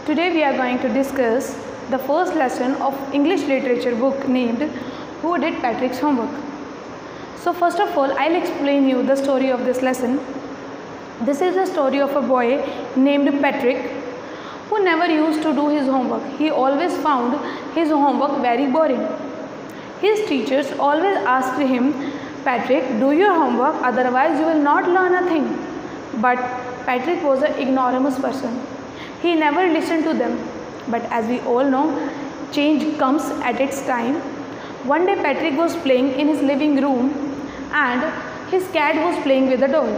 Today we are going to discuss the first lesson of English literature book named Who Did Patrick's Homework? So first of all, I'll explain you the story of this lesson. This is the story of a boy named Patrick who never used to do his homework. He always found his homework very boring. His teachers always asked him, Patrick, do your homework, otherwise you will not learn a thing. But Patrick was an ignoramus person. He never listened to them. But as we all know, change comes at its time. One day Patrick was playing in his living room and his cat was playing with a doll.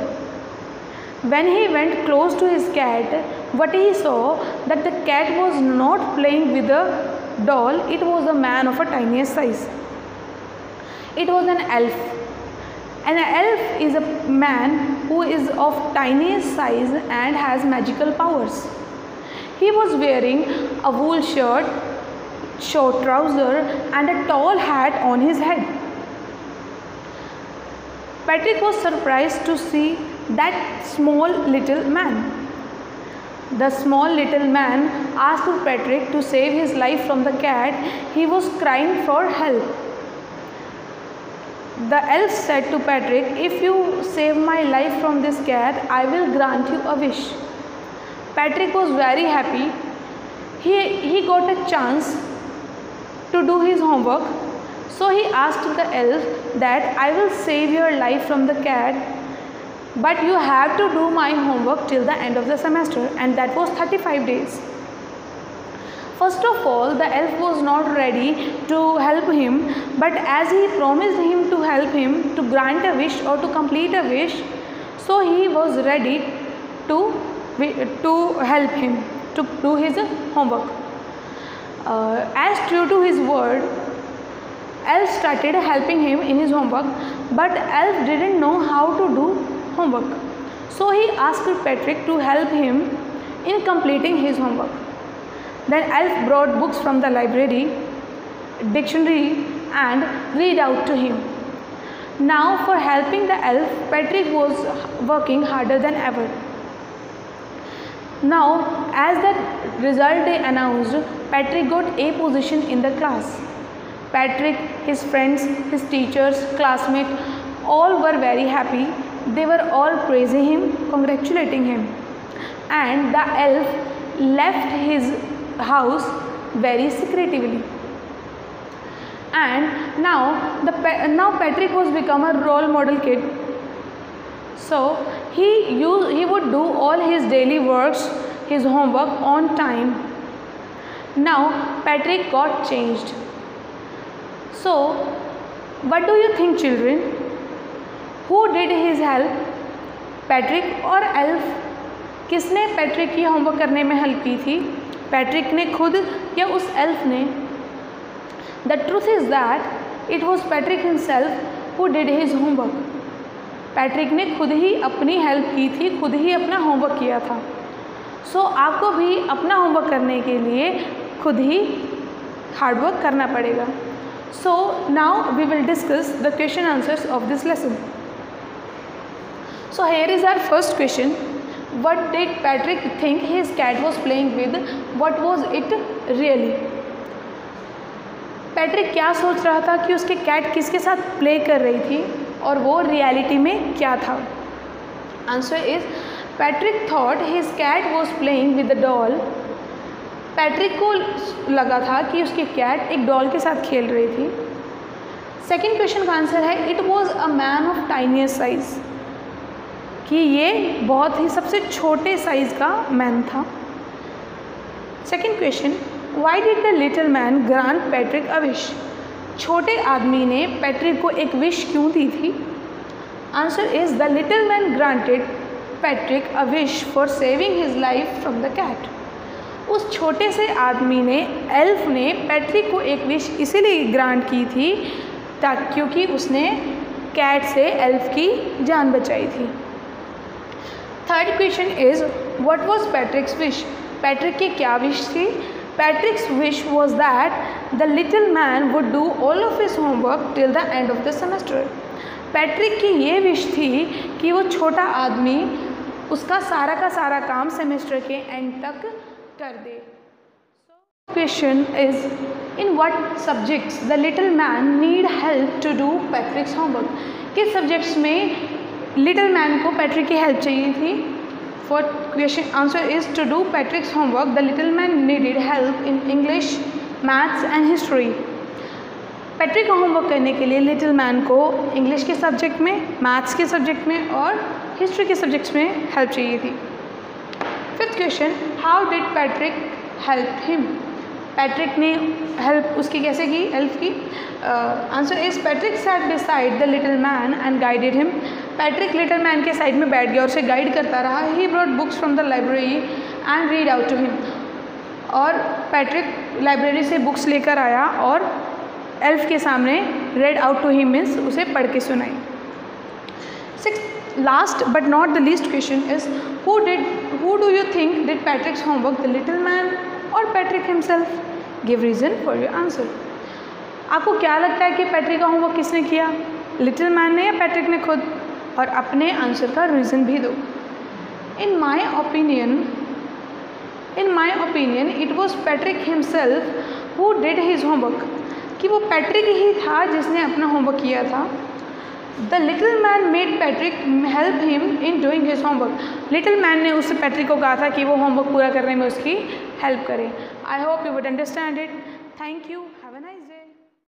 When he went close to his cat, what he saw that the cat was not playing with a doll, it was a man of a tiniest size. It was an elf. An elf is a man who is of tiniest size and has magical powers. He was wearing a wool shirt, short trouser and a tall hat on his head. Patrick was surprised to see that small little man. The small little man asked Patrick to save his life from the cat. He was crying for help. The elf said to Patrick, if you save my life from this cat, I will grant you a wish. Patrick was very happy. He got a chance to do his homework. So he asked the elf that I will save your life from the cat, but you have to do my homework till the end of the semester, and that was 35 days. First of all, the elf was not ready to help him, but as he promised him to help him to grant a wish or to complete a wish, so he was ready to help him to do his homework. As true to his word, elf started helping him in his homework, but elf didn't know how to do homework. So he asked Patrick to help him in completing his homework. Then elf brought books from the library, dictionary and read out to him. Now for helping the elf, Patrick was working harder than ever. Now as the result day announced, Patrick got A position in the class. Patrick, his friends, his teachers, classmates, all were very happy. They were all praising him, congratulating him. And the elf left his house very secretively. And now Patrick was become a role model kid. So he would do all his daily works, his homework on time. Now Patrick got changed. So what do you think, children? Who did his help? Patrick or elf? किसने Patrick की homework करने में help की थी? Patrick ने खुद या उस एल्फ ने? The truth is that it was Patrick himself who did his homework. Patrick ने खुद ही अपनी हेल्प की थी, खुद ही अपना होमवर्क किया था. सो आपको भी अपना होमवर्क करने के लिए खुद ही हार्डवर्क करना पड़ेगा. So now we will discuss the question answers of this lesson. So here is our first question. What did Patrick think his cat was playing with? What was it really? Patrick क्या सोच रहा था कि उसके cat किसके साथ play कर रही थी और वो रियलिटी में क्या था? Answer is Patrick thought his cat was playing with the doll. Patrick को लगा था कि उसकी कैट एक डॉल के साथ खेल रही थी. सेकेंड क्वेश्चन का आंसर है it was a man of tiniest size, कि ये बहुत ही सबसे छोटे साइज का मैन था. Second question, why did the little man grant Patrick a wish? छोटे आदमी ने पैट्रिक को एक विश क्यों दी थी? Answer is the little man granted Patrick a wish for saving his life from the cat. उस छोटे से आदमी ने, एल्फ ने पैट्रिक को एक विश इसीलिए ग्रांट की थी ताकि क्योंकि उसने कैट से एल्फ की जान बचाई थी. Third question is what was पैट्रिक्स wish? Patrick की क्या विश थी? पैट्रिक्स wish was that the little man would do all of his homework till the end of the semester. Patrick की ये विश थी कि वो छोटा आदमी उसका सारा का सारा काम सेमेस्टर के एंड तक कर दे. Question is, in what subjects the little man need help to do Patrick's homework? किस सब्जेक्ट्स में लिटिल मैन को पैट्रिक की हेल्प चाहिए थी? For question answer is to do Patrick's homework the little man needed help in English, maths and history. Patrick का homework करने के लिए लिटिल मैन को इंग्लिश के सब्जेक्ट में, मैथ्स के सब्जेक्ट में और हिस्ट्री के सब्जेक्ट्स में हेल्प चाहिए थी. Fifth question, how did Patrick help him? Patrick ने हेल्प उसकी कैसे की, हेल्प की? Answer is Patrick sat beside the little man and guided him. Patrick little man के साइड में बैठ गया और उसे गाइड करता रहा. He brought books from the library and read out to him. और पैट्रिक लाइब्रेरी से बुक्स लेकर आया और एल्फ के सामने read out to him means उसे पढ़ के सुनाई. Sixth last but not the least question is, who do you think did Patrick's homework, the little man और Patrick himself? Give reason for your answer. आपको क्या लगता है कि पैट्रिक का होमवर्क किसने किया, लिटिल मैन ने या पैट्रिक ने खुद? और अपने आंसर का रीज़न भी दो. In my opinion it was Patrick himself who did his homework. कि वो पैट्रिक ही था जिसने अपना होमवर्क किया था. The little man made Patrick help him in doing his homework. Little man ने उससे पैट्रिक को कहा था कि वो होमवर्क पूरा करने में उसकी हेल्प करे. I hope you would understand it. Thank you.